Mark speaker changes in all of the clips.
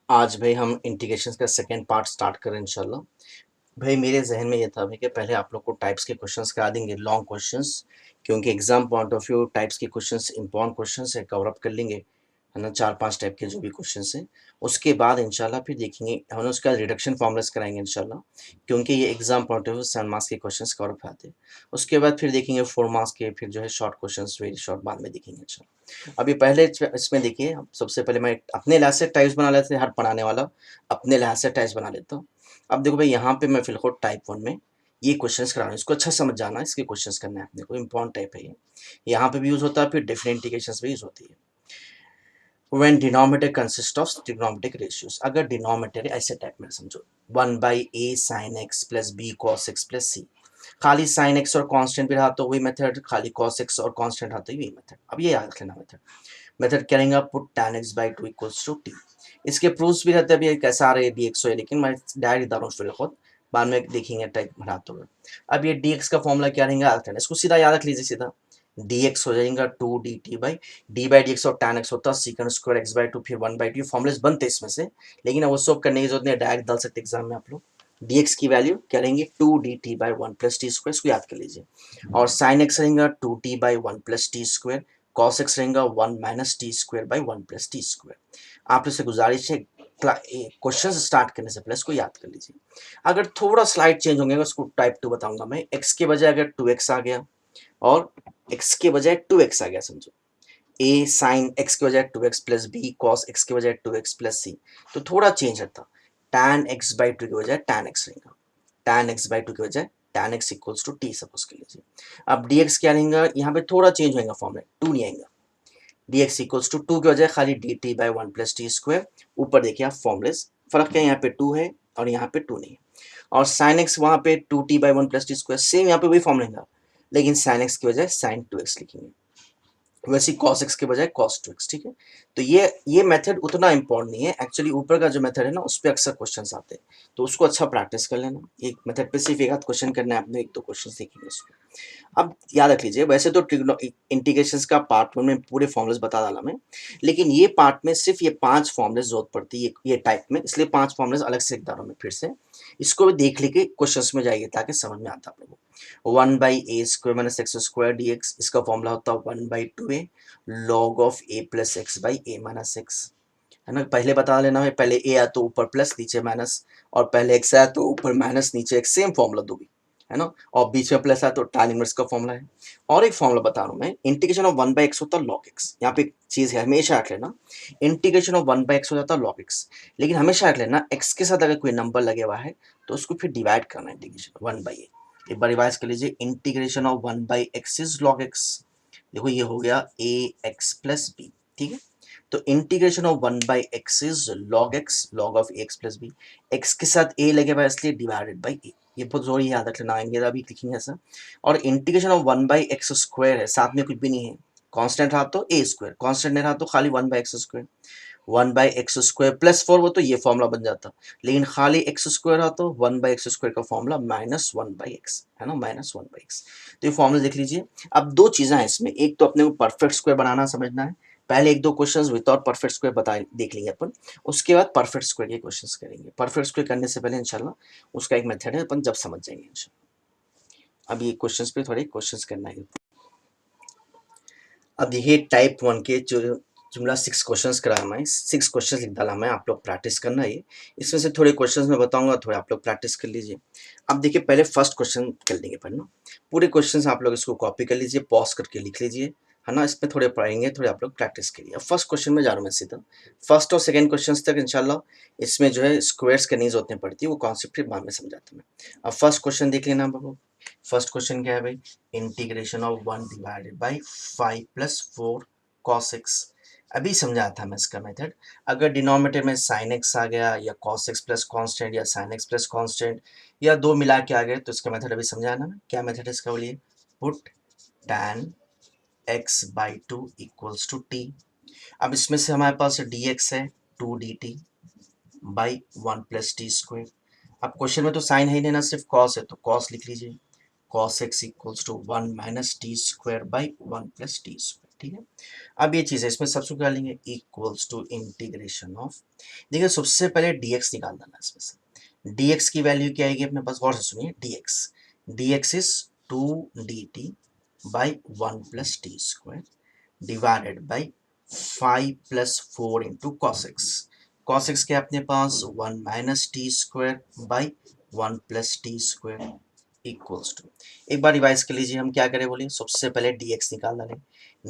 Speaker 1: आज भाई हम इंटीग्रेशंस का सेकंड पार्ट स्टार्ट करें इंशाल्लाह। भाई मेरे जहन में ये था भाई कि पहले आप लोग को टाइप्स के क्वेश्चंस करा देंगे, लॉन्ग क्वेश्चंस, क्योंकि exam point of view types के क्वेश्चंस इंपॉर्टेंट क्वेश्चंस है, कवर अप कर लेंगे, है ना, 4-5 टाइप के जो भी क्वेश्चंस हैं। उसके बाद इंशाल्लाह फिर देखेंगे हम उसका रिडक्शन फॉर्मूलास कराएंगे इंशाल्लाह, क्योंकि ये exam point of view 7 marks के क्वेश्चंस कवर अप आते हैं। उसके बाद फिर देखेंगे 4 मार्क्स के, फिर जो है शॉर्ट क्वेश्चंस वेरी शॉर्ट बाद में देखेंगे इंशाल्लाह। अभी पहले इसमें देखिए, सबसे पहले मैं अपने लिहाज से टाइप्स बना लेते हैं, हर पढ़ाने वाला अपने लिहाज से टाइप्स बना लेता हूँ। अब देखो भाई, यहाँ पे मैं फिलहाल टाइप 1 में ये क्वेश्चंस करा रहा हूँ, इसको अच्छा समझ जाना, इसके क्वेश्चंस करना है अपने को, इंपॉर्टेंट टाइप है ये। यहाँ पे भी यूज होता है, फिर डिफरेंट इंटीग्रेशंस भी यूज होती है। When denominator consists of trigonometric ratios, अगर डिनोमिनेटर ऐसे टाइप में समझो, 1/a sin x plus b cos x plus c, खाली sin x और कांस्टेंट भी रहा तो वही मेथड, खाली cos x और कांस्टेंट रहा तो वही मेथड। अब ये याद रखना मेथड क्या रहेगा, put tan x by 2 equals to t। इसके प्रूफ्स भी रहते हैं, अभी कैसे आ रहे हैं dx है, लेकिन मैं डायरेक्ट बता रहा हूँ फिर खुद, बाद में देखेंगे टाइप हटाते हुए। अब ये dx का फॉर्मूला क्या रहेगा, इसको सीधा याद रख लीजिए, सीधा dx हो जाएगा 2 dt बाई डी एक्स और tan x होता है secant स्क्वायर x बाई 2 फिर 1/2, फॉर्मुलेस बनते इसमें से, लेकिन अब वो सब करने की जरूरत नहीं है, डायरेक्ट डाल सकते एग्जाम में आप लोग। dx की वैल्यू क्या रहेंगे 2 dt by 1 plus t square, इसको याद कर लीजिए। और sin x रहेगा 2t by 1 plus t square, cos x रहेगा 1 minus t square by 1 plus t square. आप लोग से गुजारिश है क्वेश्चन स्टार्ट करने से पहले इसको याद कर लीजिए। अगर थोड़ा स्लाइड चेंज होंगे उसको टाइप 2 बताऊंगा मैं, x के बजाय अगर 2x आ गया और x के बजाय 2x आ गया, समझो a साइन x के बजाय 2x plus b cos x के बजाय 2x प्लस c, तो थोड़ा चेंज रहता, tan x बाई 2 के बजाय tan x रहेगा, tan x बाई 2 के बजाय tan x equals to t suppose कर लीजिए। अब dx क्या रहेगा, यहाँ पे थोड़ा चेंज होगा, फॉर्म में 2 नहीं आएगा, dx इक्वल्स टू 2 के बजाय खाली dt by 1 plus t square. ऊपर देखिए आप फॉर्मुलेस, फर्क क्या है, यहाँ पे 2 है और यहाँ पे 2 नहीं है। और साइन एक्स वहाँ पे 2t by 1 plus t square, same यहाँ पे वही फॉर्म रहेगा, लेकिन साइन एक्स की बजाय साइन 2x लिखेंगे, वैसे cos x के बजाय cos 2x, ठीक है। तो ये मेथड उतना इंपॉर्टेंट नहीं है एक्चुअली, ऊपर का जो मेथड है ना उस पर अक्सर क्वेश्चंस आते हैं, तो उसको अच्छा प्रैक्टिस कर लेना। एक मेथड पे सिर्फ एक आध क्वेश्चन करना है आपने, 1-2 क्वेश्चंस देखेंगे उसको। अब याद रख लीजिए, वैसे तो इंटीग्रेशंस का पार्ट 1 में पूरे फॉर्मुलेस बता डाला मैं, लेकिन ये पार्ट में सिर्फ ये 5 फॉर्मुलेस जरूरत पड़ती है ये टाइप में, इसलिए 5 फॉर्मुलेस अलग से लिख रहा हूं मैं फिर से, इसको भी देख लेके क्वेश्चंस में जाइए ताकि समझ में आता है। 1/a² minus x square D x, इसका फॉर्मूला होता है 1/2a log of a plus x by A minus x, है ना। पहले बता लेना है, पहले a आया तो ऊपर प्लस नीचे माइनस, और पहले x आया तो ऊपर माइनस नीचे x, सेम फॉर्मूला दो भी, है ना। और बीच में प्लस आया तो tan इनवर्स का फॉर्मूला है। और एक फॉर्मूला बता रहा हूँ मैं, इंटीग्रेशन ऑफ 1/x होता है log x, यहाँ पे एक चीज है हमेशा रख लेना, इंटीग्रेशन ऑफ 1/x हो जाता है log x, लेकिन हमेशा रख लेना x के साथ अगर कोई नंबर लगे हुआ है तो उसको फिर डिवाइड करना, इंटीग्रेशन 1/a। एक बार रिवाइज कर लीजिए, integration of 1/x is log x, देखो ये हो गया ए एक्स प्लस बी, ठीक है। तो integration of 1/x is log x log of x plus b, x के साथ ए लगे हुआ इसलिए डिवाइडेड बाई ए, ये बहुत जरूरी याद रखना, आएंगे अभी लिखेंगे ऐसा। और इंटीग्रेशन ऑफ 1/x स्क्वायर है, साथ में कुछ भी नहीं है, कांस्टेंट रहा तो ए स्क्वायर, कांस्टेंट नहीं रहा तो खाली 1/x square, 1/x square plus 4 वो तो ये फॉर्मूला बन जाता, लेकिन खाली एक्स स्क्वायर रहा तो 1/x स्क्वायर का फॉर्मूला -1/x, है ना, -1/x। तो ये फॉर्मूला देख लीजिए। अब दो चीजें हैं इसमें, एक तो अपने को परफेक्ट स्क्वायर बनाना समझना है, पहले 1-2 क्वेश्चंस विदाउट परफेक्ट स्क्वायर बता देख लेंगे अपन, उसके बाद परफेक्ट स्क्वायर के क्वेश्चंस करेंगे। परफेक्ट स्क्वायर करने से पहले इंशाल्लाह उसका एक मेथड है, अपन जब समझ जाएंगे इंशाल्लाह। अब ये क्वेश्चंस पे थोड़े क्वेश्चंस करना है। अब देखिए टाइप 1 के जो जुमला 6 क्वेश्चंस कराया मैं, 6 क्वेश्चंस लिख डाला मैं, आप लोग प्रैक्टिस करना है। इसमें से थोड़े क्वेश्चंस मैं बताऊंगा, थोड़े आप लोग प्रैक्टिस कर लीजिए। अब देखिए पहले फर्स्ट क्वेश्चन कर लेंगे पढ़ना, पूरे क्वेश्चंस आप लोग इसको कॉपी कर लीजिए, पॉज करके लिख लीजिए, है ना। इस पर थोड़े पढ़ेंगे, थोड़े आप लोग प्रैक्टिस करिए। अब फर्स्ट क्वेश्चन में जा रहा हूँ मैं सीधा, फर्स्ट और सेकंड क्वेश्चन तक इंशाल्लाह इसमें जो है स्क्वायर्स करनी जरूरत नहीं पड़ती, वो कॉन्सेप्ट फिर बाद में समझाता हूँ मैं। अब फर्स्ट क्वेश्चन देख लेना बाबू। फर्स्ट क्वेश्चन क्या है भाई, integration of 1 divided by 5 plus 4 cos x। अभी समझाया था मैं इसका मेथड, अगर डिनोमिनेटर में sin x आ गया या cos x प्लस कॉन्स्टेंट या sin x प्लस कॉन्स्टेंट या दो मिला के आ गए तो इसका मेथड अभी समझाया ना मैं, क्या मेथड है इसका बोलिए, put tan x by 2 equals to t। अब इसमें से हमारे पास dx है 2 dt by 1 plus t square. अब क्वेश्चन में तो साइन है ही नहीं ना, सिर्फ cos है, तो cos लिख लीजिए, cos x equals to 1 minus t square by 1 plus t square. ठीक है। अब ये चीज़ है, इसमें सबसे क्या लेंगे, इक्वल्स टू इंटीग्रेशन ऑफ, देखिए सबसे पहले dx निकाल देना इसमें से। dx की वैल्यू क्या आएगी अपने पास, गौर से सुनिए, dx is 2 dt by 1 plus t square divided by 5 plus 4 into cos x क्या अपने पास 1 minus t square by 1 plus t square equals to, एक बार रिवाइज कर लीजिए, हम क्या करें बोलिए, सबसे पहले dx निकाल डालें,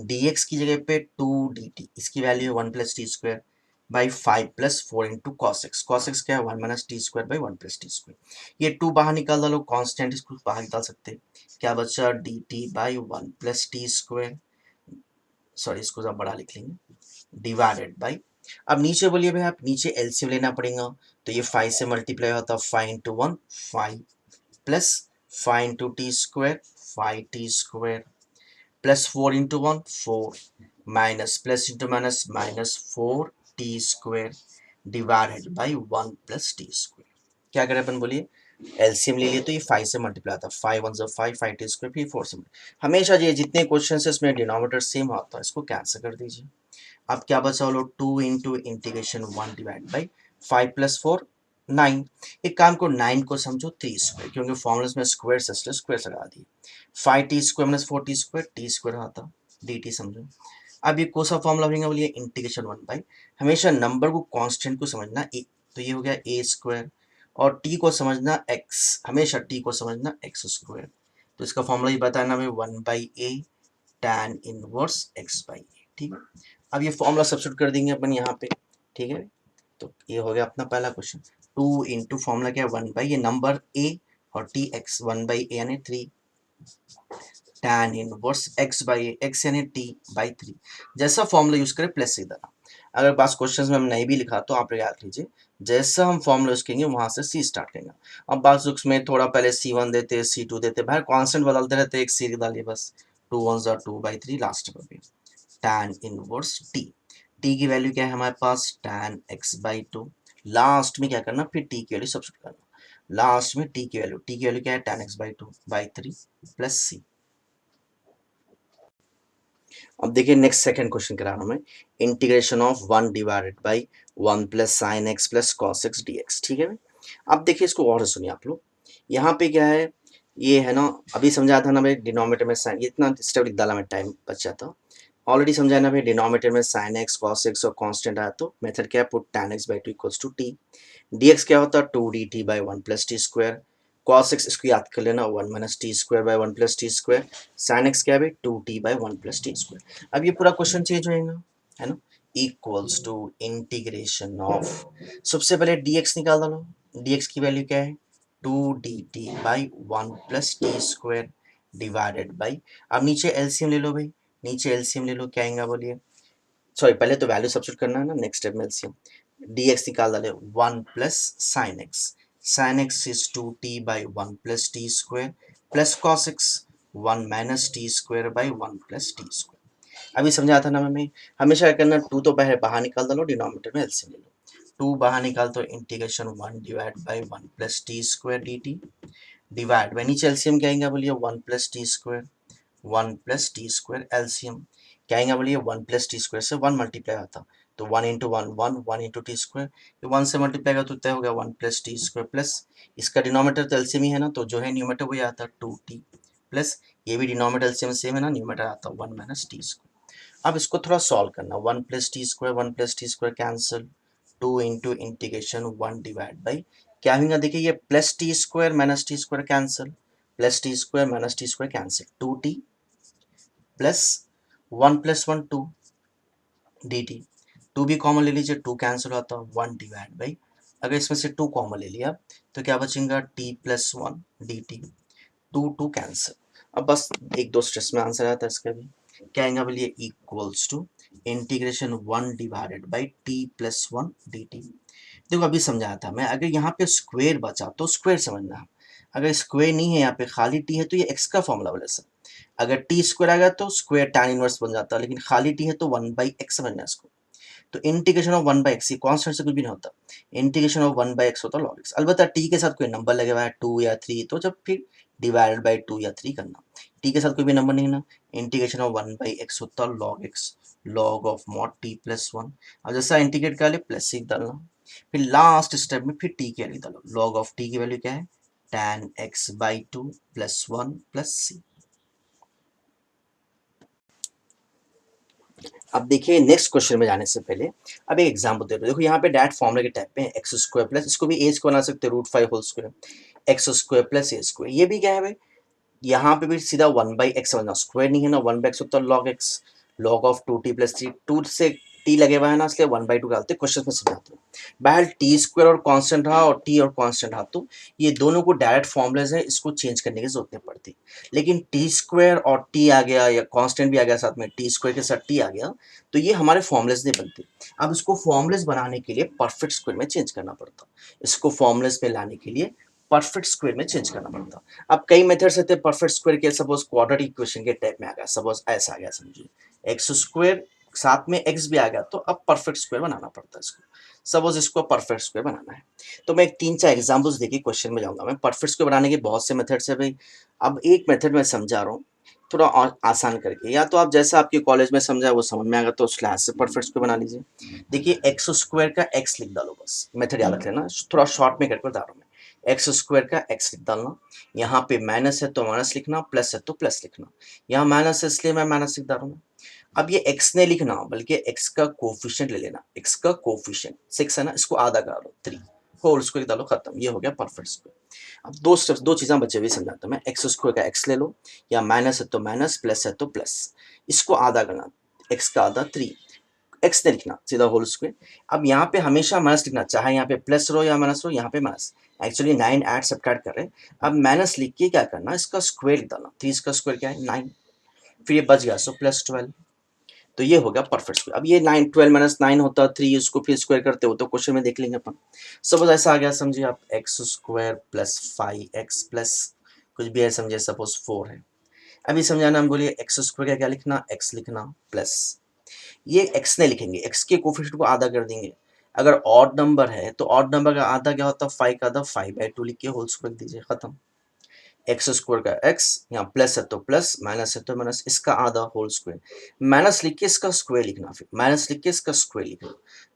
Speaker 1: dx की जगह पे 2 dt, इसकी वैल्यू है 1 plus t square by 5 plus 4 into cos x क्या है 1 minus t square by 1 plus t square, ये 2 बाहर निकाल डालो, कांस्टेंट इसको बाहर निकाल सकते हैं, क्या बचा D T by 1 plus t square, sorry इसको जरा बड़ा लिख लेंगे, डिवाइडेड बाई, अब नीचे बोलिए भाई आप, नीचे एलसीएम लेना पड़ेगा, तो ये 5 से मल्टीप्लाई होता है 5 into 1 5 plus 5 into t square 5 T square plus 4 into 1 4 minus plus into minus minus 4 T square divided by 1 plus t square, क्या करें अपन बोलिए, एलसीएम ले लिए तो ये 5 से मल्टीप्लाई आता है, 5 1 जो 5 5 टी स्क्वायर फिर 4 से हमेशा ये जितने क्वेश्चन है इसमें डिनोमिनेटर सेम होता है, इसको कैंसिल कर दीजिए। अब क्या बचा बोलो 2 into integration 1 divide by 5 plus 4 9, एक काम को 9 को समझो 3 स्क्वायर, क्योंकि फॉर्मुलास में स्क्वायर सिस्टर स्क्वायर लगा दिए, 5 T square minus 4 T square आता डी टी समझो। अब ये कौन सा फॉर्मूला बनेगा बोलिए, इंटीग्रेशन 1 बाई, हमेशा नंबर को कांस्टेंट को समझना ए, तो ये हो गया ए स्क्वायर, और टी को समझना एक्स, हमेशा टी को समझना एक्स स्क्वायर, तो इसका फॉर्मूला ये बताना हमें 1 by a tan inverse x by a, ठीक है। अब ये फॉर्मूला सब्स्टिट्यूट कर देंगे अपन यहाँ पे, ठीक है, तो ये हो गया अपना पहला क्वेश्चन, 2 इंटू फॉर्मूला क्या है 1 बाई ये नंबर ए और टी एक्स, 1 बाई ए यानी 3 tan inverse x by x यानी टी बाई 3, जैसा फॉर्मूला यूज करें प्लस इधर, अगर पास क्वेश्चन में हम नहीं भी लिखा तो आप याद लीजिए, जैसा हम फॉर्मूला यूज करेंगे वहां से सी स्टार्ट करेंगे, अब बास में थोड़ा पहले C1 देते C2 देते, भाई कांस्टेंट बदलते रहते, एक सी डालिए बस, 2 1 2 बाई 3 लास्ट पर भी टैन इनवर्स टी की वैल्यू क्या है हमारे पास टैन एक्स बाई 2, लास्ट में क्या करना फिर टी की वैल्यू सब्स्टिट्यूट करना, लास्ट में टी की वैल्यू क्या है tan x by 2 by 3 plus c. अब देखिए नेक्स्ट सेकंड क्वेश्चन करा रहा हूं मैं, integration of 1 divided by 1 plus sine x plus cos x d x, ठीक है भाई। अब देखिए इसको और सुनिए आप लोग, यहाँ पे क्या है, ये है ना, अभी समझाया था ना भाई डिनोमिनेटर में साइन, इतना स्टेप लिख डाला में टाइम बच जाता, ऑलरेडी समझाया ना भाई, डिनोमिनेटर में साइन एक्स कॉस एक्स और कांस्टेंट आया, तो मेथड क्या है, put tan x by 2 equals to t, dx क्या होता है 2 dt by 1 plus t square, cos x इसको याद कर लेना 1 minus t square by 1 plus t square, sin x क्या है 2t by 1 plus t square, अब ये पूरा क्वेश्चन चेंज होएगा, है ना, इक्वल्स टू इंटीग्रेशन ऑफ, सबसे पहले dx निकाल दो, dx की वैल्यू क्या है 2 dt by 1 plus t square divided by, अब नीचे एलसीएम ले लो भाई, नीचे एलसीएम ले लो, क्या आएगा बोलिए, सॉरी पहले तो वैल्यू सब्स्टिट्यूट करना है ना, नेक्स्ट स्टेप में एलसीएम, dx निकाल डाले 1 plus sine x is 2t by 1 plus t square plus cos x 1 minus t square by 1 plus t square, अभी समझा था ना मैं, हमेशा क्या करना 2 तो पहले बाहर निकाल डालो, डिनोमिनेटर में एलसीएम ले लो, 2 बाहर निकाल तो integration 1 divide by 1 plus t square d T divide by, नीचे एलसीएम क्या आएगा बोलिए 1 plus t square 1 plus t square LCM क्या आएगा बोलिए 1 प्लस टी स्क्वायर से 1 मल्टीप्लाई होता, तो 1 इंटू 1 1 1 इंटू टी स्क्वायर, ये 1 से मल्टीप्लाई का तो तय हो गया 1 प्लस टी स्क्वायर प्लस, इसका डिनोमिनेटर तो एलसीएम ही है ना, तो जो है न्यूमरेटर वही आता है 2t प्लस, ये भी डिनोमिनेटर एलसीएम सेम है ना, न्यूमरेटर आता है 1 माइनस टी स्क्वायर। अब इसको थोड़ा सॉल्व करना, 1 plus t square cancel, 2 into integration 1 divide by, क्या होगा देखिए ये plus t square minus t square cancel, plus t square minus t square cancel, 2t plus 1 plus 1 2 D T, 2 भी common ले लीजिए, 2 कैंसिल होता है 1 डिवाइड बाई, अगर इसमें से 2 कॉमन ले लिया तो क्या बचेगा t plus 1 d T, 2 cancel, अब बस एक दो स्ट्रेस में आंसर आता है इसका भी, क्या आएगा बोलिए equals to integration 1 divided by t plus 1 d t, देखो अभी समझाया था मैं, अगर यहाँ पे स्क्वायर बचा तो स्क्वायर समझना है, अगर स्क्वायर नहीं है यहाँ पे खाली टी है तो ये एक्स का फॉर्मूला बोले सर, अगर टी स्क्वायर आ गया तो स्क्वायर टैन इनवर्स बन जाता है, लेकिन खाली टी है तो 1 बाई एक्स बनना है इसको, तो इंटीग्रेशन ऑफ 1/x, ये कांस्टेंट से कुछ भी नहीं होता, इंटीग्रेशन ऑफ 1/x होता है log x। अलबत्ता t के साथ कोई नंबर लगे हुआ है 2 या 3, तो जब फिर डिवाइडेड बाई 2 या 3 करना, t के साथ कोई भी नंबर नहीं ना, इंटीग्रेशन ऑफ 1/x होता है log x, log of mod t plus 1। अब जैसा इंटीग्रेट कर ले प्लस सिक्स डालना, फिर लास्ट स्टेप में फिर t की वैल्यू डालो, log ऑफ t की वैल्यू क्या है, tan x by 2 plus 1 plus c। अब देखिए नेक्स्ट क्वेश्चन में जाने से पहले अब एक एग्जांपल दे दो। देखो यहाँ पे डायरेक्ट फॉर्मूला के टाइप पे है एक्स स्क्वायर प्लस, इसको भी एज को बना सकते हैं √5 whole square x square plus a square. ये भी क्या है भाई, यहाँ पे भी सीधा 1/x बनना, स्क्वायर नहीं है ना, 1/x होता है log x, log of 2t plus 3, 2 से t लगे हुआ है ना, इसलिए 1/2 डालते क्वेश्चन में समझाते हैं। बहरहाल टी स्क्वायर और कांस्टेंट रहा और t और कांस्टेंट रहा, तो ये दोनों को डायरेक्ट फॉर्मूलेज है, इसको चेंज करने की जरूरत नहीं पड़ती। लेकिन टी स्क्वायर और t आ गया या कांस्टेंट भी आ गया साथ में, टी स्क्वायर के साथ t आ गया, तो ये हमारे फॉर्मूलेज नहीं बनते। अब इसको फॉर्मूलेज बनाने के लिए परफेक्ट स्क्वायर में चेंज करना पड़ता, इसको फॉर्मूलेज में लाने के लिए परफेक्ट स्क्वायर में चेंज करना पड़ता। अब कई मेथड्स थे परफेक्ट स्क्वायर के, सपोज क्वाड्रेटिक इक्वेशन के टाइप में आ गया, सपोज ऐसा आ गया, समझिए एक्स स्क्वायर साथ में एक्स भी आ गया, तो अब परफेक्ट स्क्वायर बनाना पड़ता है इसको। सपोज इसको परफेक्ट स्क्वायर बनाना है, तो मैं एक 3-4 एग्जांपल्स देके क्वेश्चन में जाऊंगा। मैं परफेक्ट स्क्वायर बनाने के बहुत से मेथड्स है भाई, अब एक मेथड में समझा रहा हूँ थोड़ा और आसान करके, या तो आप जैसा आपके कॉलेज में समझा वो समझ में आएगा तो उस क्लास से परफेक्ट स्क्वायर बना लीजिए। देखिए एक्स स्क्वायर का एक्स लिख डालो, बस मेथड याद रख लेना, थोड़ा शॉर्ट में करके बता रहा हूँ मैं। एक्स स्क्वायर का एक्स लिख डालना, यहाँ पे माइनस है तो माइनस लिखना, प्लस है तो प्लस लिखना, यहाँ माइनस है इसलिए मैं माइनस लिख डाल रहा हूँ। अब ये x ने लिखना बल्कि x का कोफिशिएंट ले लेना, x का कोफिशिएंट 6 है ना, इसको आधा कर लो 3 होल स्क्वायर डालो, खत्म, ये हो गया परफेक्ट स्क्वायर। अब दो स्टेप्स, दो चीजें बचे हुए समझाता हूं मैं। एक्स स्क्वायर का x ले लो, या माइनस है तो माइनस, प्लस है तो प्लस, इसको आधा करना, x का आधा 3, x ने लिखना सीधा होल स्क्वायर। अब यहाँ पे हमेशा माइनस लिखना, चाहे यहाँ पे प्लस रो या माइनस रो, यहाँ पे माइनस, एक्चुअली 9 ऐड सब्ट्रैक्ट कर रहे हैं। अब माइनस लिख के क्या करना, इसका स्क्वायर लिख डालना, 3 का स्क्वायर क्या है 9, फिर ये बच गया सो प्लस 12, तो ये हो गया परफेक्ट स्क्वायर। अब ये 9 12 माइनस 9 होता 3, उसको फिर स्क्वायर करते हो तो क्वेश्चन में देख लेंगे अपन। सपोज ऐसा आ गया, समझिए आप x square plus 5x plus कुछ भी है, समझिए सपोज 4 है। अभी समझाना, हम बोलिए एक्स स्क्वायर का क्या लिखना, x लिखना प्लस, ये x ने लिखेंगे, x के कोफिशिएंट को आधा कर देंगे। अगर ऑड नंबर है तो ऑड नंबर का आधा क्या होता है 5 का आधा 5/2 लिख के होल स्क्वायर दीजिए, खत्म। एक्स स्क्वायर का एक्स, यहाँ प्लस है तो प्लस, माइनस है तो माइनस, इसका आधा होल स्क्वायर, माइनस लिख के इसका स्क्वायर लिखना, फिर माइनस लिख के इसका स्क्वायर लिखना,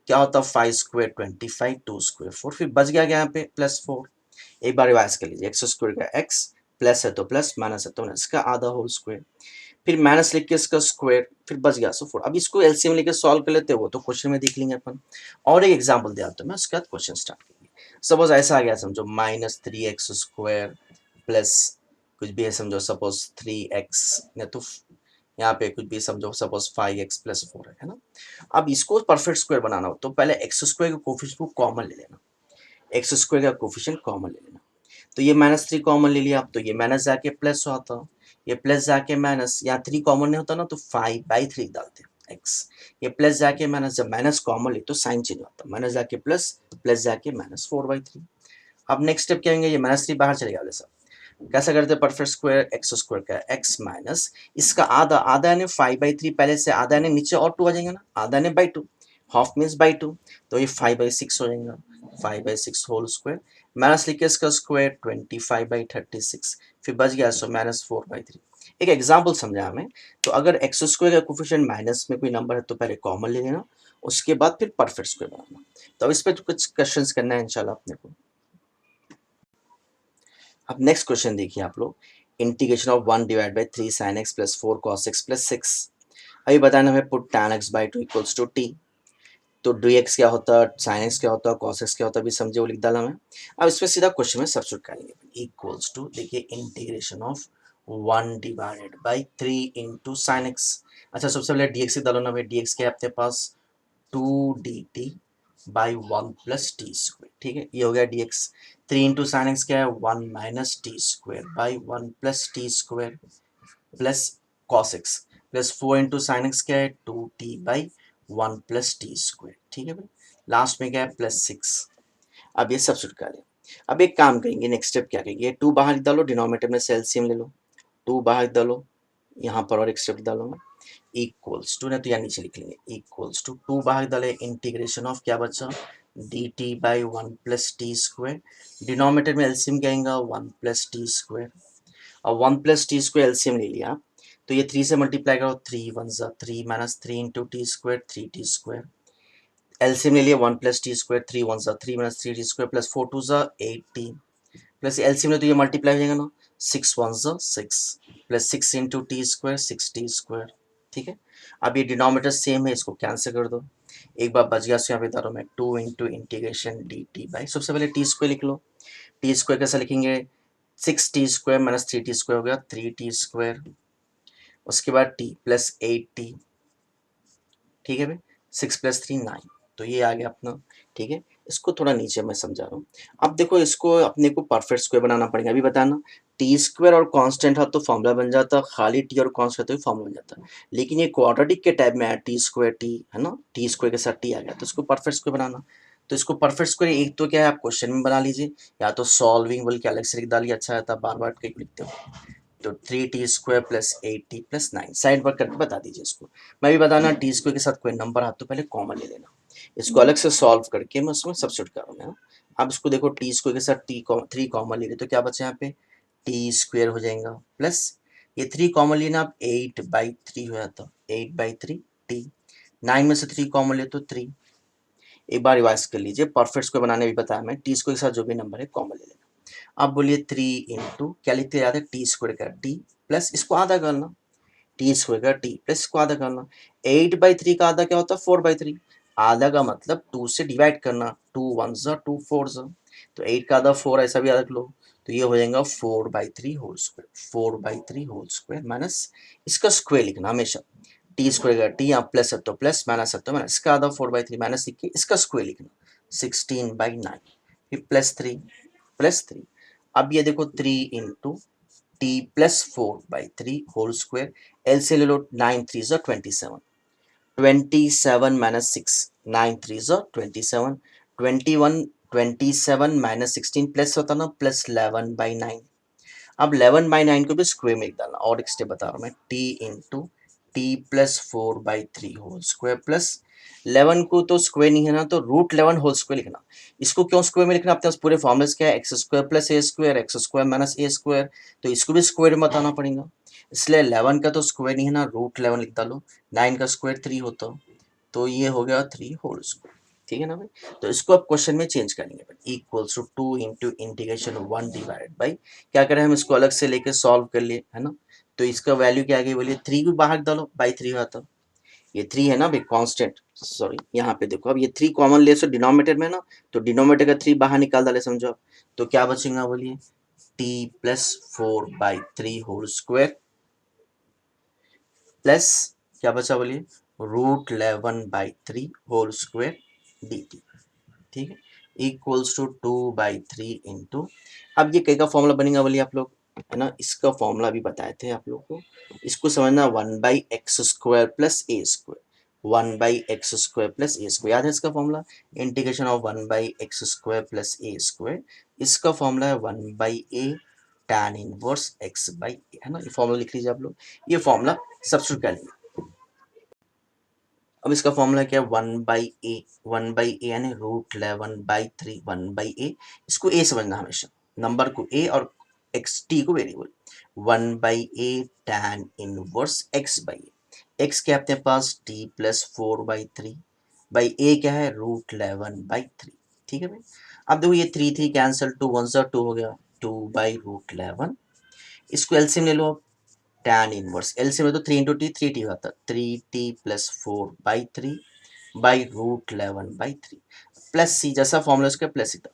Speaker 1: क्या होता है 5 स्क्वायर 25, 2 स्क्वायर 4, फिर बच गया यहाँ पे प्लस 4। एक बार रिवाइज कर लीजिए, एक्स स्क्वायर का एक्स, प्लस है तो प्लस, माइनस है तो माइनस, इसका आधा होल स्क्वायर, फिर माइनस लिख के इसका स्क्वायर, फिर बच गया सो 4। अब इसको एलसीएम लेके सॉल्व कर लेते हो तो क्वेश्चन में देख लेंगे अपन। और एक एग्जाम्पल दिया तो मैं, उसके बाद क्वेश्चन स्टार्ट करेंगे। सपोज ऐसा आ गया, समझो -3x² प्लस कुछ भी है, समझो सपोज 3x, या तो यहाँ पे कुछ भी समझो सपोज 5x प्लस 4 है ना। अब इसको परफेक्ट स्क्वायर बनाना हो तो पहले एक्स स्क्वायर का कोफिशिएंट को कॉमन ले लेना, एक्स स्क्वायर का कोफिशिएंट कॉमन ले लेना, तो ये -3 कॉमन ले लिया, तो ये माइनस जाके प्लस होता, ये प्लस जाके माइनस, यहाँ 3 कॉमन नहीं होता ना तो 5/3 डालते एक्स, ये प्लस जाके माइनस, जब माइनस कॉमन ले तो साइन चेंज होता, माइनस जाके प्लस, प्लस जाके माइनस 4/3। अब नेक्स्ट स्टेप क्या होंगे, ये -3 बाहर चलेगा जैसा, कैसा करते हैं परफेक्ट स्क्वायर, एक्स स्क्वायर का एक्स माइनस इसका आधा, आधा यानी 5/3 पहले से, आधा यानी नीचे और 2 आ जाएंगे ना, आधा यानी बाई 2, हाफ मीन्स बाई 2, तो ये 5/6 हो जाएगा, 5/6 होल स्क्वायर, माइनस लिख के इसका स्क्वायर 25/36, फिर बच गया सो -4/3। एक एग्जाम्पल समझा हमें, तो अगर एक्स स्क्वायर का कोफिशिएंट माइनस में कोई नंबर है तो पहले कॉमन ले लेना, उसके बाद फिर परफेक्ट स्क्वायर बनाना। तो अब इस पर कुछ क्वेश्चंस करना है इंशाल्लाह अपने को। अब नेक्स्ट क्वेश्चन देखिए आप लोग, integration of 1/3 sin x plus 4 cos x plus 6। अभी बताना है, put tan x/2 equals to t, तो dx क्या होता है, sin x क्या होता है, cos x क्या होता है, अभी समझे वो लिख डाला मैं। अब इसमें सीधा क्वेश्चन में सब्स्टिट्यूट करेंगे, इक्वल्स टू, देखिए integration of 1/3 into sin x। अच्छा सबसे पहले dx से डालो ना भाई, dx क्या है अपने पास 2dt by 1 plus t square, ठीक है, ये हो गया dx। 3 इंटू साइन एक्स क्या है 1 minus t square by 1 plus t square plus cos x, plus 4 into sine x क्या है 2t by 1 plus t square, ठीक है भाई, लास्ट में क्या है प्लस 6। अब ये सब्स्टिट्यूट कर लें। अब एक काम करेंगे, नेक्स्ट स्टेप क्या करेंगे, 2 बाहर डालो, डिनोमिनेटर में से एलसीएम ले लो, 2 बाहर डालो, यहाँ पर और एक स्टेप डालूंगा, इक्वल्स टू, नहीं तो यहाँ नीचे लिख लेंगे इक्वल्स टू 2 बाहर डाले इंटीग्रेशन ऑफ क्या बचा D T by 1 plus t square, denominator में एलसीएम क्या आएगा 1 प्लस टी स्क्वायर, और 1 प्लस टी स्क्वायर एलसीएम ले लिया तो ये 3 से मल्टीप्लाई करो 3 1 ज़ा 3 minus 3 into t square 3 T square, LCM ले लिया 1 प्लस टी स्क्वायर 3 1 ज़ा 3 माइनस 3 टी स्क्वायर प्लस 4 2 ज़ा 8 टी प्लस एलसीएम ले तो ये मल्टीप्लाई हो जाएगा ना 6 1 ज़ा 6 plus 6 into t square 6 T square. ठीक है, अब ये डिनोमिनेटर सेम है, इसको कैंसिल कर दो, एक बार बच गया तो यहाँ पे बता रहा हूँ मैं 2 into integration D T by, सबसे पहले टी स्क्वायर लिख लो, टी स्क्वायर कैसे लिखेंगे 6 T square minus 3 T square हो गया 3 टी स्क्वायर, उसके बाद टी प्लस 8 टी, ठीक है भाई 6 प्लस 3 9, तो ये आ गया अपना। ठीक है, इसको थोड़ा नीचे मैं समझा रहा हूँ। अब देखो इसको अपने को परफेक्ट स्क्वायर बनाना पड़ेगा, अभी बताना टी स्क्वायर और कांस्टेंट था तो फॉर्मूला बन जाता, खाली टी और कांस्टेंट तो फॉर्मूला बन जाता, लेकिन ये क्वाड्रेटिक के टाइप में आया टी स्क्वायर टी है ना, टी स्क्वायर के साथ टी आ गया तो इसको परफेक्ट स्क्वायर बनाना, तो इसको परफेक्ट स्क्वायर एक तो क्या है आप क्वेश्चन में बना लीजिए, या तो सॉल्विंग बोल के अलग से लिख डालिए, अच्छा रहता बार बार कहीं लिखते हो, तो 3 T square plus 8 T plus 9 side work करके बता दीजिए इसको, मैं भी बताना टी स्क्वायर के साथ कोई नंबर हाथ तो पहले कॉमन ले लेना, इसको अलग से सॉल्व करके मैं उसमें सब्स्टिट्यूट करूँगा। अब इसको देखो टी स्क्वायर के साथ थ्री कॉमन ले रहे तो क्या बचा यहाँ पे टी स्क्वायर हो जाएगा प्लस ये 3 कॉमन लेना आप 8/3 हो जाता, 8/3 टी, 9 में से 3 कॉमन ले तो 3, एक बार रिवाइज कर लीजिए, परफेक्ट स्क्वायर बनाने भी बताया मैं, टी स्क्वायर के साथ जो भी नंबर है कॉमन ले लेना। अब बोलिए 3 इंटू क्या लिखते याद है टी स्क्वायर का टी प्लस इसको आधा करना, टी स्क्वायर का टी प्लस इसको आधा करना, 8/3 का आधा क्या होता है 4/3, आधा का मतलब 2 से डिवाइड करना, 2 1 ज़ा 2 4 ज़ा, तो 8 का आधा 4 ऐसा भी याद रख लो, तो ये हो जाएगा 4/3 whole square, 4/3 whole square minus इसका स्क्वायर लिखना हमेशा, टी स्क्वायर का टी यहाँ प्लस है तो प्लस माइनस है तो माइनस, इसका आधा 4/3 माइनस लिख के इसका स्क्वायर लिखना 16/9, फिर प्लस 3, अब ये देखो 3 into t plus 4/3 whole square, L से ले लो 9 3 ज़ा 27, 27 माइनस 6 9 3 ज़ा 27, 21 27 माइनस 16 प्लस होता ना प्लस 11/9, अब 11/9 को भी स्क्वायर में लिख डालना, और एक स्टेप बता रहा हूँ मैं t into t plus 4/3 whole square plus 11 को तो स्क्वायर नहीं है ना तो √11 होल स्क्वायर लिखना, इसको क्यों स्क्वायर में लिखना, अपने पास पूरे फॉर्मूले क्या है x square plus a square x square minus a square, तो इसको भी स्क्वायर में बताना पड़ेगा, इसलिए 11 का तो स्क्वायर नहीं है ना √11 लिख डालो, 9 का स्क्वायर 3 होता, तो ये हो गया 3 होल स्क्वायर। ठीक है ना भाई, तो इसको आप क्वेश्चन में चेंज करेंगे equals to 2 into integration 1 divided by, क्या करें हम इसको अलग से लेके सॉल्व कर लिए है ना, तो इसका वैल्यू क्या आ गई बोलिए 3 को बाहर डालो बाई 3 आता, ये 3 है ना भाई कांस्टेंट, सॉरी यहाँ पे देखो अब ये 3 कॉमन ले सो डिनोमिनेटर में ना, तो डिनोमिनेटर का 3 बाहर निकाल डाले समझो, तो क्या बचेगा बोलिए t plus 4/3 whole square plus क्या बचा बोलिए √11/3 होल स्क्वायर डी टी, ठीक है, इक्वल्स टू 2/3 इंटू, अब ये कई का फॉर्मूला बनेगा बोलिए आप लोग है ना, इसका फॉर्मूला भी बताए थे आप लोग को, इसको समझना 1/x² plus a square, 1/x² plus a square याद है इसका formula, integration of 1/x² plus a square, इसका फॉर्मूला है 1/a tan इनवर्स x/a है ना, ये फॉर्मूला लिख लीजिए आप लोग, ये फॉर्मूला सब्स्टिट्यूट कर लेंगे, अब इसका फॉर्मूला क्या है 1/a यानी √11/3 1/a, इसको a समझना हमेशा, नंबर को a और x t को variable, 1/a tan inverse x/a, x क्या है अपने पास t प्लस 4/3 बाई a क्या है √11/3, ठीक है भाई, अब देखो ये 3 3 कैंसिल 2 1 ज़ा 2 हो गया 2/√11, इसको एलसीएम ले लो, tan इनवर्स एलसीएम में तो 3 इंटू टी 3t होता, 3t प्लस 4/3 बाई √11/3 प्लस सी, जैसा फॉर्मूला उसका प्लस सीधा,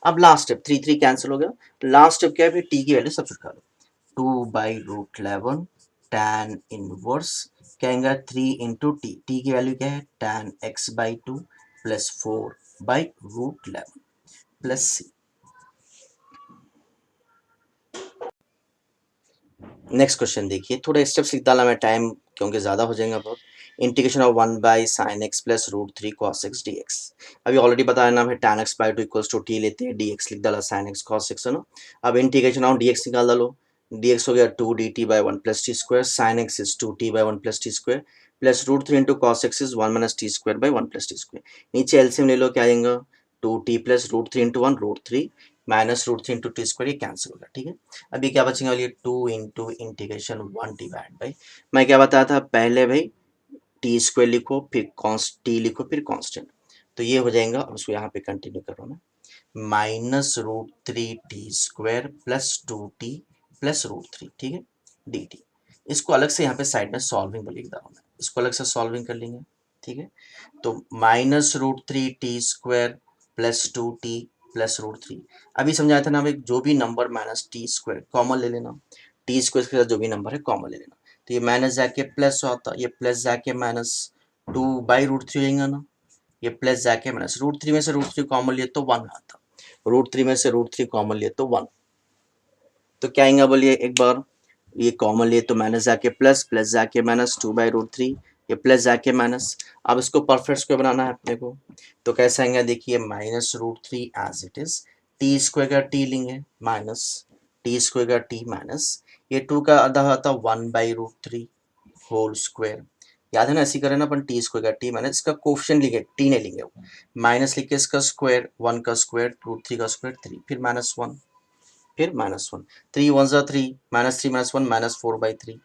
Speaker 1: अब लास्ट स्टेप 3 3 कैंसिल हो गया, लास्ट स्टेप क्या है फिर टी की वैल्यू सब्स्टिट्यूट कर लो, 2/√11 tan इनवर्स क्या आएगा 3 इंटू टी की वैल्यू क्या है tan x/2 प्लस 4/√11 प्लस सी। नेक्स्ट क्वेश्चन देखिए, थोड़ा स्टेप्स लिख डाला मैं टाइम क्योंकि ज़्यादा हो जाएगा बहुत, integration of 1/sin x plus √3 cos x dx, अभी ऑलरेडी बताया ना tan x/2 equals to T लेते हैं dx लिख डाला sin x cos x है ना, अब इंटीग्रेशन ऑफ dx निकाल डालो, dx हो गया 2 dt by 1 plus t square sin x is 2t by 1 plus t square plus root three into cos x is one minus t square by one plus t square. नीचे LCM ले लो, क्या आएगा, two t plus root three into one root three minus root three into t square, ये cancel होगा, ठीक है। अभी क्या बचेगा, बोलिए two into integration one divide by, मैं क्या बताया था पहले भाई, टी स्क्वायर लिखो फिर कॉन्स टी लिखो फिर कांस्टेंट, तो ये हो जाएगा। अब उसको यहाँ पे कंटिन्यू कर रहा हूँ मैं, minus root three t square plus two t plus root three, ठीक है, डी टी। इसको अलग से यहाँ पे साइड में सॉल्विंग में लिख रहा हूँ मैं, इसको अलग से सॉल्विंग कर लेंगे, ठीक है। तो minus root three t square plus two t plus root three. अभी समझाया था ना भाई, जो भी number minus t square common ले लेना, टी स्क्वायर के साथ जो भी नंबर है कॉमन ले लेना। तो ये माइनस जाके प्लस होता, ये प्लस जाके minus two by root three होगा ना, ये प्लस जाके माइनस रूट थ्री में से रूट थ्री कॉमन लिए तो वन आता, रूट थ्री में से रूट थ्री कॉमन लिए तो वन, तो क्या आएगा बोलिए एक बार, ये कॉमन लिए तो माइनस जाके प्लस, प्लस जाके minus two by root three, ये प्लस जाके माइनस। अब इसको परफेक्ट स्क्वायर बनाना है अपने को, तो कैसे आएगा देखिए, minus root three as it is, t square का टी लेंगे माइनस टी स्क्वायर का टी माइनस, ये टू का आधा होता one by root three whole square. याद है ना, ऐसी करें ना अपन, टी स्क्वायर का टी माइनस इसका कोफिशिएंट लिखे, टी नहीं लेंगे, माइनस लिख के इसका स्क्वायर, वन का स्क्वायर रूट थ्री का स्क्वायर थ्री, फिर माइनस वन, फिर माइनस वन, थ्री वन ज़ा three, minus three minus one minus four by three,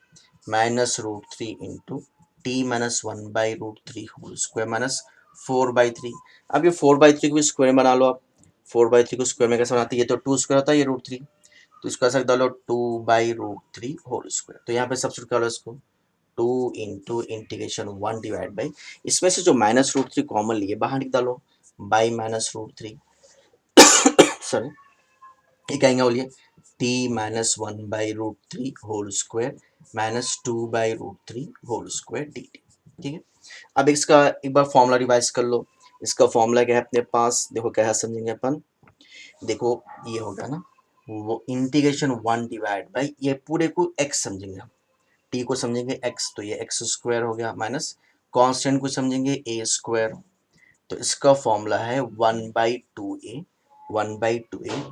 Speaker 1: minus root three into t minus one by root three whole square minus four by three. अब ये four by three को भी square में बना लो आप, four by three को square में कैसे बनाते हैं, ये तो टू स्क्वायर होता है, ये रूट थ्री, तो इसका असर डालो two by root three whole square, तो यहाँ पे सब्सिट्यूट कर लो इसको, two into integration one divide by, इसमें से जो माइनस रूट थ्री कॉमन लिए बाहर निकाल लो, by minus root three, sorry, ये कहेंगे बोलिए, t minus one by root three whole square minus two by root three whole square d t, ठीक है। अब इसका एक बार फॉर्मूला रिवाइज कर लो, इसका फॉर्मूला क्या है अपने पास, देखो क्या है समझेंगे अपन, देखो ये होगा ना, वो इंटीग्रेशन वन डिवाइड बाई, ये पूरे को एक्स समझेंगे हम, टी को समझेंगे एक्स, तो ये एक्स स्क्वायर हो गया माइनस कांस्टेंट को समझेंगे ए स्क्वायर, तो इसका फॉर्मूला है one by two a, one by two a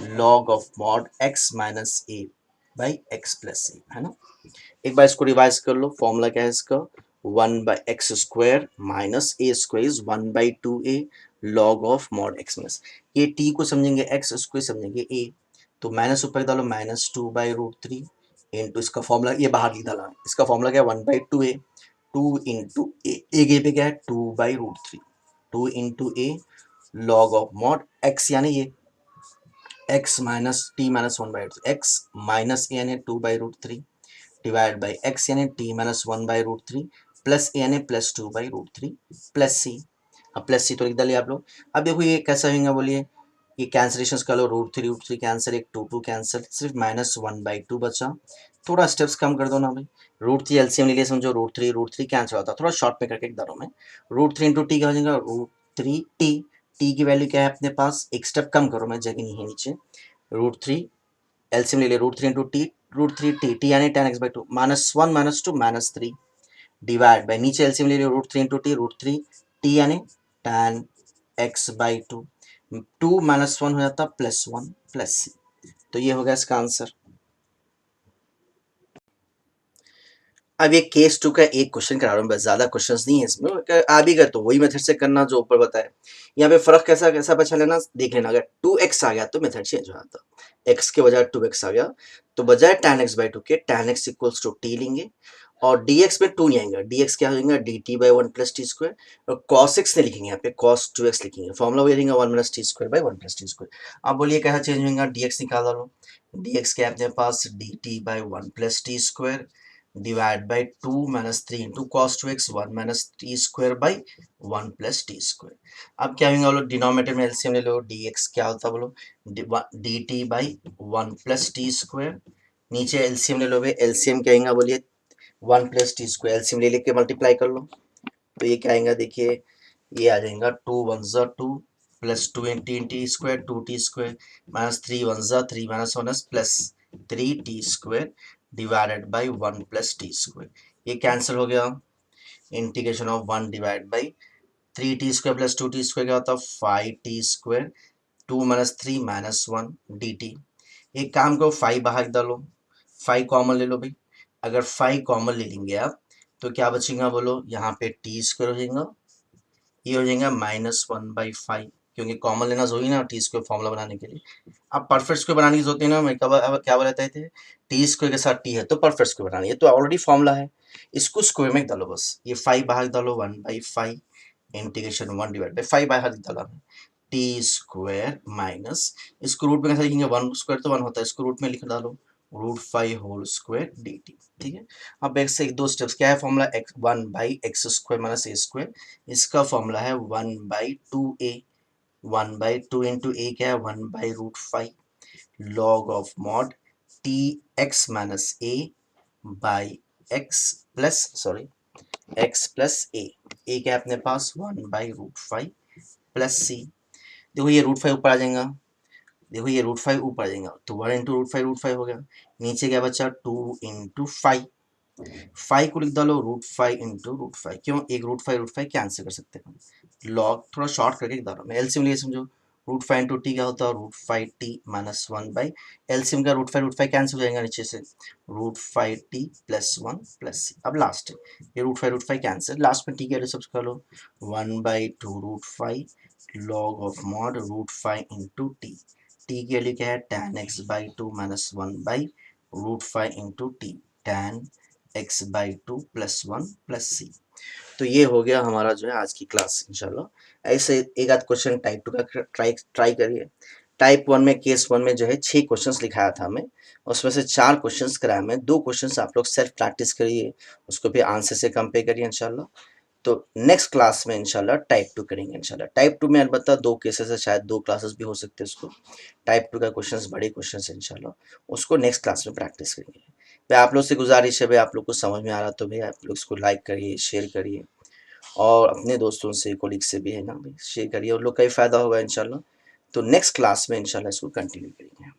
Speaker 1: log of mod x minus a by x plus a, है ना। एक बार इसको रिवाइज कर लो, फॉर्मूला क्या है इसका, one by x square minus a square is one by two a log of mod x minus, ये T को समझेंगे एक्स, उसको समझेंगे ए, तो माइनस ऊपर डालो minus two by root three into इसका फॉर्मूला, ये बाहर लिख डाला, इसका फॉर्मूला क्या है one by two a, two into a पे क्या है two by root three, two into a log of mod x यानी ये x minus t minus one by x minus a यानी two by root three divide by x यानी t minus one by root three plus a यानी plus two by root three plus c. अब plus c तो लिख डालिए आप लोग। अब देखो ये कैसा होगा बोलिए, ये कैंसलेशन कर लो, रूट थ्री कैंसिल, एक टू टू कैंसिल, सिर्फ माइनस वन बाई टू बचा, थोड़ा स्टेप्स कम कर दो ना भाई, रूट थ्री एलसीएम ले लिया समझो, रूट थ्री कैंसिल होता है, थोड़ा शॉर्ट में करके एक में, रूट थ्री इंटू टी क्या हो जाएगा, रूट थ्री टी, टी की वैल्यू क्या है अपने पास, एक स्टेप कम करो, मैं जगह नहीं है नीचे, रूट थ्री एलसीएम ले लिया, root three into t, root three t यानी tan x by two minus one minus two minus three divide by नीचे एलसीएम ले लिया, root three into t, root three t यानी tan x by two, two minus one हो जाता plus one plus c, तो ये हो गया इसका आंसर। अब ये केस टू का एक क्वेश्चन करा रहा हूँ, बस ज्यादा क्वेश्चंस नहीं है इसमें, आ भी गए तो वही मेथड से करना जो ऊपर बताया। यहाँ पे फर्क कैसा कैसा बचा लेना, देख लेना, अगर 2x आ गया तो मेथड चेंज हो जाता, x के बजाय 2x आ गया तो बजाय tan x बाई टू के tan x equals to t लेंगे, और dx में टू नहीं आएगा, dx क्या हो जाएगा dt by one plus t square, और cos x नहीं लिखेंगे यहाँ पे cos 2x लिखेंगे, फॉर्मूला वही रहेगा one minus t square by one plus t square. अब बोलिए कैसा चेंज होगा, dx निकाल लो, dx क्या है अपने पास dt by one plus t square divide by two minus three into cos two x one minus t square by one plus t square. अब क्या होगा बोलो, डिनोमिनेटर में एलसीएम ले लो, डी एक्स क्या होता है बोलो, D T by one plus t square, नीचे एलसीएम ले लो भाई, एलसीएम क्या आएगा बोलिए one plus t square, LCM ले लेके मल्टीप्लाई कर लो, तो ये क्या आएगा देखिए, ये आ जाएगा टू वन ज़ा two plus two in t square two t square minus three one ज़ा three minus one plus three t square divided by one plus t square, ये कैंसिल हो गया, integration of one divide by three t square plus two t square क्या होता है five t square, two minus three minus one d t. एक काम करो five बाहर डालो, फाइव कॉमन ले लो भाई, अगर फाइव कॉमन ले लेंगे आप तो क्या बचेगा बोलो, यहाँ पे टी स्क्वायर हो जाएगा, ये हो जाएगा -1/5, क्योंकि कॉमन लेना जरूरी ना टी स्क्वायर फॉर्मूला बनाने के लिए। अब परफेक्ट स्क्वायर बनाने की जरूरत है ना, मैं अब क्या बोलते थे, टी स्क्वायर के साथ टी है तो परफेक्ट स्क्वायर बनानी है, तो ऑलरेडी फॉर्मूला है, इसको स्क्वायर में डालो बस, ये 5 बाहर डालो, 1/5 इंटीग्रेशन 1/5 बाहर डाला, टी स्क्वायर माइनस, इसको रूट में कैसे लिखेंगे, 1 स्क्वायर तो 1 होता है, इसको रूट में लिख डालो, √5 होल स्क्वायर dt। ठीक है, अब एक से एक दो स्टेप्स, क्या है formula, x 1/x² minus a square, इसका फॉर्मूला है 1/2a, 1/2 इंटू ए क्या है 1/√5 log of mod t x minus a by x plus sorry x plus a क्या है अपने पास 1/√5 प्लस सी। देखो ये √5 ऊपर आ जाएगा, देखो ये √5 ऊपर आ जाएगा, तो 1 इंटू √5 हो गया, नीचे क्या बचा 2 इंटू 5, 5 को लिख डालो √5 इंटू √5, क्यों, एक √5 कैंसिल कर सकते हैं, लॉग थोड़ा शॉर्ट करके लिख डालो, मैं एलसीएम लिए समझो, √5 इंटू टी क्या होता है √5t माइनस 1 एलसीएम का √5 कैंसिल हो जाएगा नीचे से, √5t प्लस 1 प्लस सी। अब लास्ट ये √5 कैंसिल, लास्ट में टी के सब कर लो, 1/2 √5 log of mod √5 into t, t के लिए क्या है tan x/2 minus 1/√5 into t, tan x/2 plus 1 plus c. तो ये हो गया हमारा जो है आज की क्लास इंशाल्लाह। ऐसे एक आध क्वेश्चन टाइप 2 का ट्राई करिए। टाइप 1 में केस 1 में जो है 6 क्वेश्चंस लिखाया था हमें, उसमें से 4 क्वेश्चंस कराया मैं, 2 क्वेश्चंस आप लोग सेल्फ प्रैक्टिस करिए, उसको फिर आंसर से कंपेयर करिए इंशाल्लाह। तो नेक्स्ट क्लास में इंशाल्लाह टाइप 2 करेंगे इंशाल्लाह। टाइप 2 में अलबत्ता 2 केसेस है, शायद 2 क्लासेस भी हो सकते हैं उसको। टाइप 2 का क्वेश्चंस बड़े क्वेश्चंस है इंशाल्लाह, उसको नेक्स्ट क्लास में प्रैक्टिस करेंगे। भाई आप लोग से गुजारिश है, भाई आप लोग को समझ में आ रहा तो भाई आप लोग इसको लाइक करिए, शेयर करिए, और अपने दोस्तों से, कोलिग से भी है ना भाई शेयर करिए, उन लोग का ही फ़ायदा होगा इंशाल्लाह। तो नेक्स्ट क्लास में इंशाल्लाह इसको कंटिन्यू करेंगे।